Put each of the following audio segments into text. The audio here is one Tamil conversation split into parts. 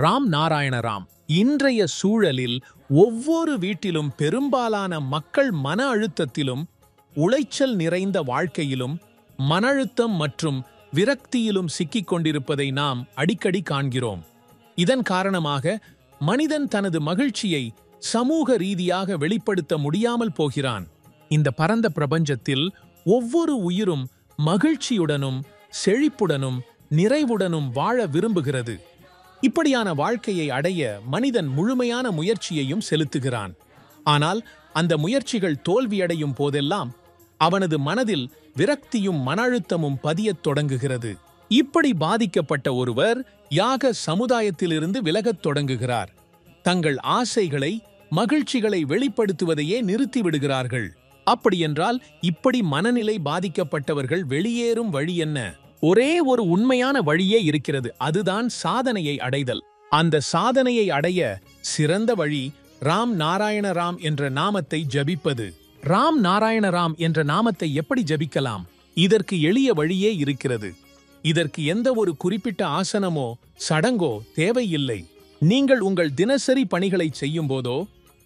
ராம் நாராயண ராம். இன்றைய சூழலில் ஒவ்வொரு வீட்டிலும் பெரும்பாலான மக்கள் மன அழுத்தத்திலும், உளைச்சல் நிறைந்த வாழ்க்கையிலும், மன அழுத்தம் மற்றும் விரக்தியிலும் சிக்கிக் கொண்டிருப்பதை நாம் அடிக்கடி காண்கிறோம். இதன் காரணமாக மனிதன் தனது மகிழ்ச்சியை சமூக ரீதியாக வெளிப்படுத்த முடியாமல் போகிறான். இந்த பரந்த பிரபஞ்சத்தில் ஒவ்வொரு உயிரும் மகிழ்ச்சியுடனும் செழிப்புடனும் நிறைவுடனும் வாழ விரும்புகிறது. இப்படியான வாழ்க்கையை அடைய மனிதன் முழுமையான முயற்சியையும் செலுத்துகிறான். ஆனால் அந்த முயற்சிகள் தோல்வியடையும் போதெல்லாம் அவனது மனதில் விரக்தியும் மன அழுத்தமும் பதியத் தொடங்குகிறது. இப்படி பாதிக்கப்பட்ட ஒருவர் யாக சமுதாயத்திலிருந்து விலகத் தொடங்குகிறார். தங்கள் ஆசைகளை, மகிழ்ச்சிகளை வெளிப்படுத்துவதையே நிறுத்திவிடுகிறார்கள். அப்படியென்றால் இப்படி மனநிலை பாதிக்கப்பட்டவர்கள் வெளியேறும் வழி என்ன? ஒரே ஒரு உண்மையான வழியே இருக்கிறது. அதுதான் சாதனையை அடைதல். அந்த சாதனையை அடைய சிறந்த வழி ராம் நாராயண ராம் என்ற நாமத்தை ஜபிப்பது. ராம் நாராயண ராம் என்ற நாமத்தை எப்படி ஜபிக்கலாம்? இதற்கு எளிய வழியே இருக்கிறது. இதற்கு எந்த ஒரு குறிப்பிட்ட ஆசனமோ சடங்கோ தேவையில்லை. நீங்கள் உங்கள் தினசரி பணிகளை செய்யும் போதோ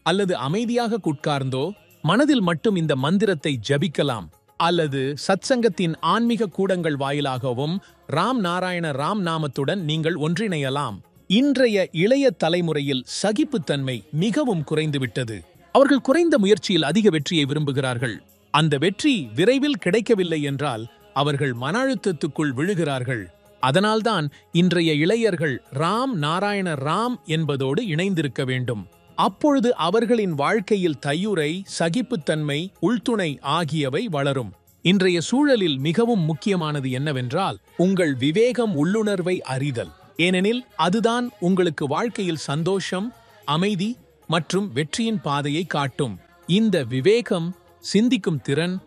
அல்லது அமைதியாக உட்கார்ந்தோ மனதில் மட்டும் இந்த மந்திரத்தை ஜபிக்கலாம். அல்லது சத்சங்கத்தின் ஆன்மீக கூடங்கள் வாயிலாகவும் ராம் நாராயண ராம் நாமத்துடன் நீங்கள் ஒன்றிணையலாம். இன்றைய இளைய தலைமுறையில் சகிப்புத்தன்மை மிகவும் குறைந்துவிட்டது. அவர்கள் குறைந்த முயற்சியில் அதிக வெற்றியை விரும்புகிறார்கள். அந்த வெற்றி விரைவில் கிடைக்கவில்லை என்றால் அவர்கள் மன அழுத்தத்துக்குள் விழுகிறார்கள். அதனால்தான் இன்றைய இளையர்கள் ராம் நாராயண ராம் என்பதோடு இணைந்திருக்க வேண்டும். அப்பொழுது அவர்களின் வாழ்க்கையில் தையுறை, சகிப்புத்தன்மை, உள்துணை ஆகியவை வளரும். இன்றைய சூழலில் மிகவும் முக்கியமானது என்னவென்றால் உங்கள் விவேகம், உள்ளுணர்வை அறிதல். ஏனெனில் அதுதான் உங்களுக்கு வாழ்க்கையில் சந்தோஷம், அமைதி மற்றும் வெற்றியின் பாதையை காட்டும். இந்த விவேகம், சிந்திக்கும் திறன்,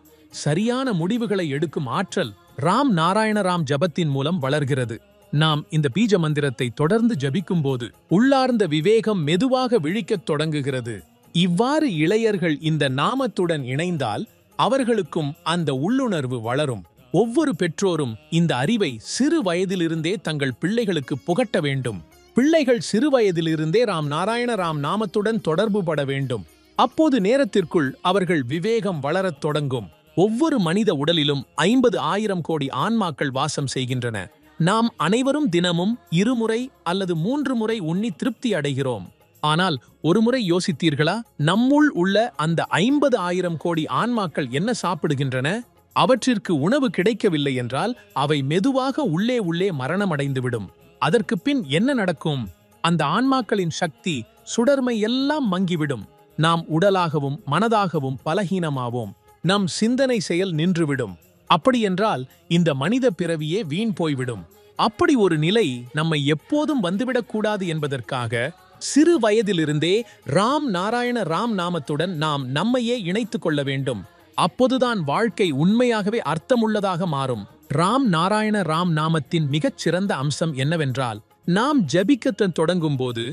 சரியான முடிவுகளை எடுக்கும் ஆற்றல் ராம் நாராயண ராம் ஜபத்தின் மூலம் வளர்கிறது. நாம் இந்த பீஜ மந்திரத்தை தொடர்ந்து ஜபிக்கும் போது உள்ளார்ந்த விவேகம் மெதுவாக விழிக்கத் தொடங்குகிறது. இவ்வாறு இளையர்கள் இந்த நாமத்துடன் இணைந்தால் அவர்களுக்கும் அந்த உள்ளுணர்வு வளரும். ஒவ்வொரு பெற்றோரும் இந்த அறிவை சிறு வயதிலிருந்தே தங்கள் பிள்ளைகளுக்கு புகட்ட வேண்டும். பிள்ளைகள் சிறு வயதிலிருந்தே ராம் நாராயண ராம் நாமத்துடன் தொடர்பு பட வேண்டும். அப்போது நேரத்திற்குள் அவர்கள் விவேகம் வளரத் தொடங்கும். ஒவ்வொரு மனித உடலிலும் 50,000 கோடி ஆன்மாக்கள் வாசம் செய்கின்றன. நாம் அனைவரும் தினமும் 2 முறை அல்லது 3 முறை உண்ணி திருப்தி அடைகிறோம். ஆனால் ஒரு முறை யோசித்தீர்களா? நம்முள் உள்ள அந்த 50,000 கோடி ஆன்மாக்கள் என்ன சாப்பிடுகின்றன? அவற்றிற்கு உணவு கிடைக்கவில்லை என்றால் அவை மெதுவாக உள்ளே மரணமடைந்துவிடும். அதற்கு பின் என்ன நடக்கும்? அந்த ஆன்மாக்களின் சக்தி, சுடர்மை எல்லாம் மங்கிவிடும். நாம் உடலாகவும் மனதாகவும் பலகீனமாவோம். நம் சிந்தனை செயல் நின்றுவிடும். அப்படியென்றால் இந்த மனித பிறவியே வீண் போய்விடும். அப்படி ஒரு நிலை நம்மை எப்போதும் வந்துவிடக்கூடாது என்பதற்காக சிறு வயதிலிருந்தே ராம் நாராயண ராம் நாமத்துடன் நாம் நம்மையே இணைத்துக் கொள்ள வேண்டும். அப்போதுதான் வாழ்க்கை உண்மையாகவே அர்த்தமுள்ளதாக மாறும். ராம் நாராயண ராம் நாமத்தின் மிகச்சிறந்த அம்சம் என்னவென்றால், நாம் ஜபிக்கத் தொடங்கும் போது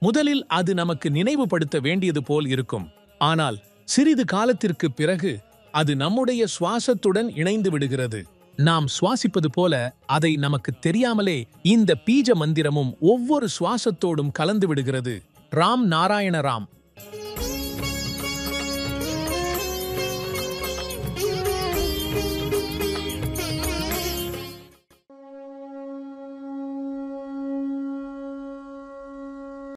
முதலில் அது நமக்கு நினைவுபடுத்த வேண்டியது போல் இருக்கும். ஆனால் சிறிது காலத்திற்கு பிறகு அது நம்முடைய சுவாசத்துடன் இணைந்து விடுகிறது. நாம் சுவாசிப்பது போல அதை நமக்கு தெரியாமலே இந்த பீஜ மந்திரமும் ஒவ்வொரு சுவாசத்தோடும் கலந்து விடுகிறது. ராம் நாராயண ராம்